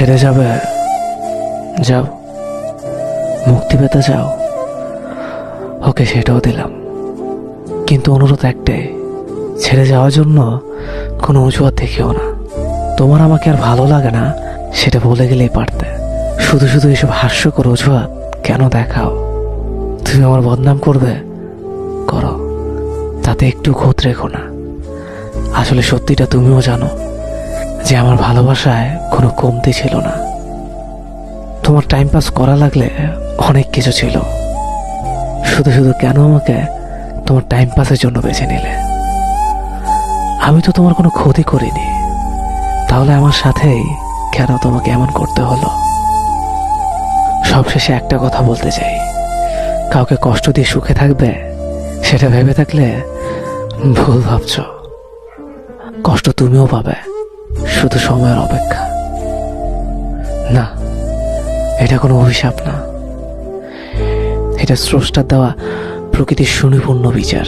ছেড়ে যাবে? যাও, মুক্তি পেতে যাও। ওকে, সেটাও দিলাম, কিন্তু অনুরোধ একটাই, ছেড়ে যাওয়ার জন্য কোনো অজুহাত দেখিও না। তোমার আমাকে আর ভালো লাগে না সেটা বলে গেলেই পারতে। শুধু শুধু এসব হাস্যকর অজুহাত কেন দেখাও? তুমি আমার বদনাম করবে, করো, তাতে একটু খোঁত রেখো না। আসলে সত্যিটা তুমিও জানো যে আমার ভালোবাসায় কোনো কমতি ছিল না। তোমার টাইম পাস করা লাগলে অনেক কিছু ছিল, শুধু শুধু কেন আমাকে তোমার টাইম পাসের জন্য বেছে নিলে? আমি তো তোমার কোনো ক্ষতি করিনি, তাহলে আমার সাথেই কেন তোমাকে এমন করতে হলো? সবশেষে একটা কথা বলতে চাই, কাউকে কষ্ট দিয়ে সুখে থাকবে সেটা ভেবে থাকলে ভুল ভাবছ। কষ্ট তুমিও পাবে, শুধু সময়ের অপেক্ষা। না, এটা কোনো অভিশাপ না, এটা স্রষ্টার দেওয়া প্রকৃতির সুনিপুণ বিচার।